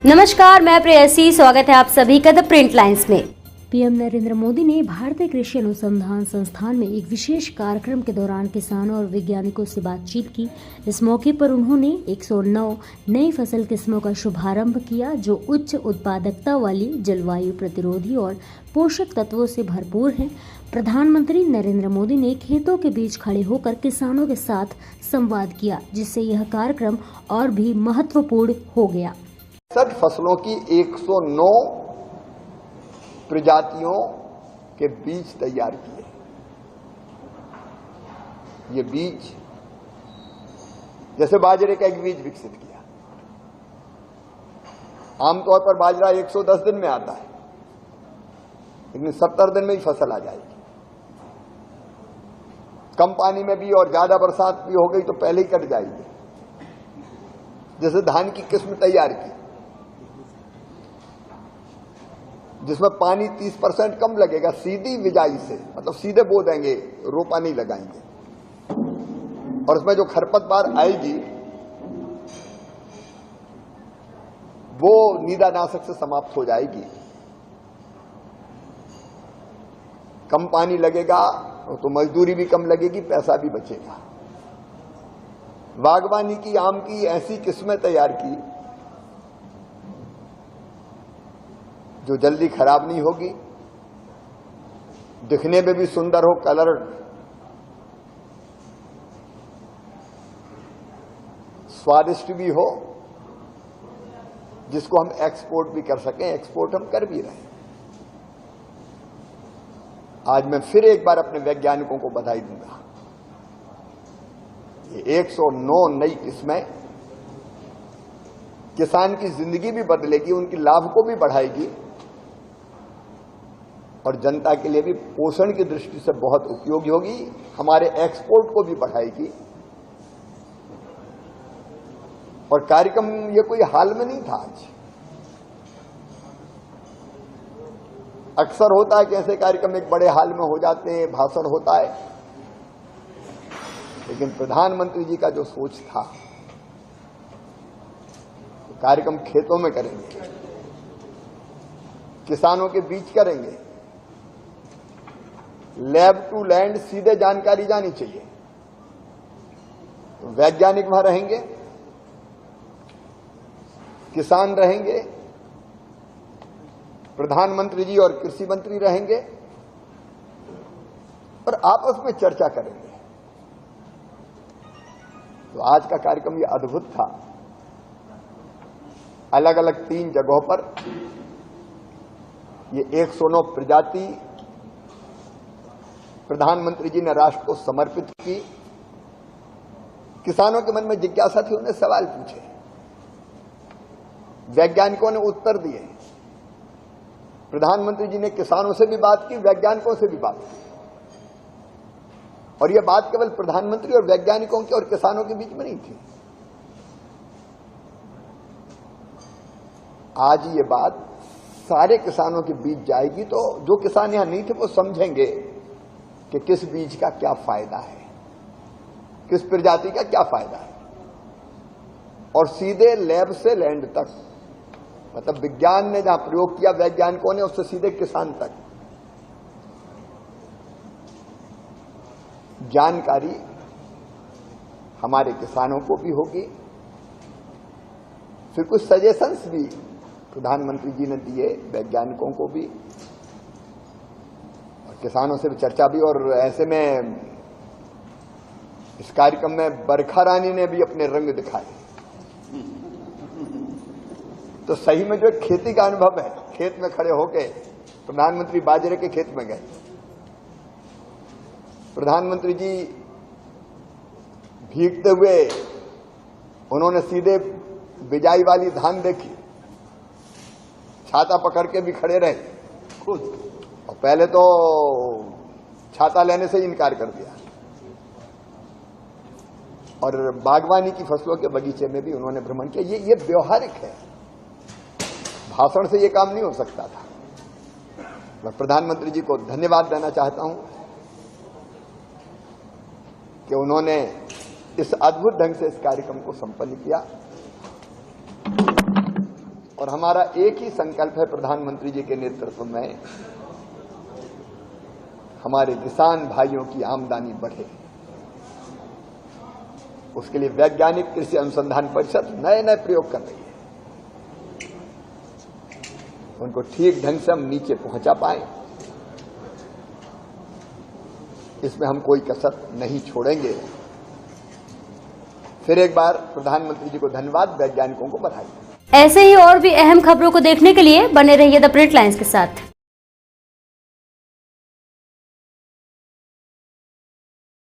नमस्कार, मैं प्रेयसी। स्वागत है आप सभी का द प्रिंट लाइन्स में। पीएम नरेंद्र मोदी ने भारतीय कृषि अनुसंधान संस्थान में एक विशेष कार्यक्रम के दौरान किसानों और वैज्ञानिकों से बातचीत की। इस मौके पर उन्होंने 109 नई फसल किस्मों का शुभारंभ किया जो उच्च उत्पादकता वाली, जलवायु प्रतिरोधी और पोषक तत्वों से भरपूर हैं। प्रधानमंत्री नरेंद्र मोदी ने खेतों के बीच खड़े होकर किसानों के साथ संवाद किया, जिससे यह कार्यक्रम और भी महत्वपूर्ण हो गया। फसलों की 109 प्रजातियों के बीज तैयार किए। ये बीज जैसे बाजरे का एक बीज विकसित किया। आमतौर पर बाजरा 110 दिन में आता है, लेकिन 70 दिन में ही फसल आ जाएगी। कम पानी में भी और ज्यादा बरसात भी हो गई तो पहले ही कट जाएगी। जैसे धान की किस्म तैयार की जिसमें पानी 30% कम लगेगा, सीधी बिजाई से, मतलब सीधे बो देंगे, रोपा नहीं लगाएंगे, और उसमें जो खरपतवार आएगी वो नीदानाशक से समाप्त हो जाएगी। कम पानी लगेगा तो मजदूरी भी कम लगेगी, पैसा भी बचेगा। बागवानी की, आम की ऐसी किस्में तैयार की जो जल्दी खराब नहीं होगी, दिखने में भी सुंदर हो, कलर स्वादिष्ट भी हो, जिसको हम एक्सपोर्ट भी कर सकें। एक्सपोर्ट हम कर भी रहे हैं। आज मैं फिर एक बार अपने वैज्ञानिकों को बधाई दूंगा। ये 109 नई किस्में किसान की जिंदगी भी बदलेगी, उनकी लाभ को भी बढ़ाएगी और जनता के लिए भी पोषण की दृष्टि से बहुत उपयोगी होगी। हमारे एक्सपोर्ट को भी बढ़ाएगी। और कार्यक्रम ये कोई हाल में नहीं था। आज अक्सर होता है कि ऐसे कार्यक्रम एक बड़े हाल में हो जाते हैं, भाषण होता है, लेकिन प्रधानमंत्री जी का जो सोच था, कार्यक्रम खेतों में करेंगे, किसानों के बीच करेंगे, लैब टू लैंड, सीधे जानकारी जानी चाहिए। तो वैज्ञानिक वहां रहेंगे, किसान रहेंगे, प्रधानमंत्री जी और कृषि मंत्री रहेंगे और आपस में चर्चा करेंगे। तो आज का कार्यक्रम ये अद्भुत था। अलग अलग 3 जगहों पर ये 109 प्रजाति प्रधानमंत्री जी ने राष्ट्र को समर्पित की। किसानों के मन में जिज्ञासा थी, उन्हें सवाल पूछे, वैज्ञानिकों ने उत्तर दिए। प्रधानमंत्री जी ने किसानों से भी बात की, वैज्ञानिकों से भी बात की। और यह बात केवल प्रधानमंत्री और वैज्ञानिकों की और किसानों के बीच में नहीं थी। आज ये बात सारे किसानों के बीच जाएगी, तो जो किसान यहां नहीं थे वो समझेंगे कि किस बीज का क्या फायदा है, किस प्रजाति का क्या फायदा है। और सीधे लैब से लैंड तक, मतलब विज्ञान ने जहां प्रयोग किया वैज्ञानिकों ने, उससे सीधे किसान तक जानकारी हमारे किसानों को भी होगी। फिर कुछ सजेशंस भी प्रधानमंत्री जी ने दिए, वैज्ञानिकों को भी और किसानों से भी चर्चा भी। और ऐसे में इस कार्यक्रम में बरखा रानी ने भी अपने रंग दिखाए। तो सही में जो खेती का अनुभव है, खेत में खड़े होके प्रधानमंत्री बाजरे के खेत में गए, प्रधानमंत्री जी भीगते हुए उन्होंने सीधे बिजाई वाली धान देखी, छाता पकड़ के भी खड़े रहे खुद, और पहले तो छाता लेने से इनकार कर दिया। और बागवानी की फसलों के बगीचे में भी उन्होंने भ्रमण किया। ये व्यवहारिक है, भाषण से ये काम नहीं हो सकता था। मैं प्रधानमंत्री जी को धन्यवाद देना चाहता हूं कि उन्होंने इस अद्भुत ढंग से इस कार्यक्रम को संपन्न किया। और हमारा एक ही संकल्प है प्रधानमंत्री जी के नेतृत्व में, हमारे किसान भाइयों की आमदनी बढ़े। उसके लिए वैज्ञानिक कृषि अनुसंधान परिषद नए नए प्रयोग कर रही है। उनको ठीक ढंग से हम नीचे पहुंचा पाए, इसमें हम कोई कसर नहीं छोड़ेंगे। फिर एक बार प्रधानमंत्री जी को धन्यवाद, वैज्ञानिकों को बधाई। ऐसे ही और भी अहम खबरों को देखने के लिए बने रहिए द प्रिंट लाइन्स के साथ।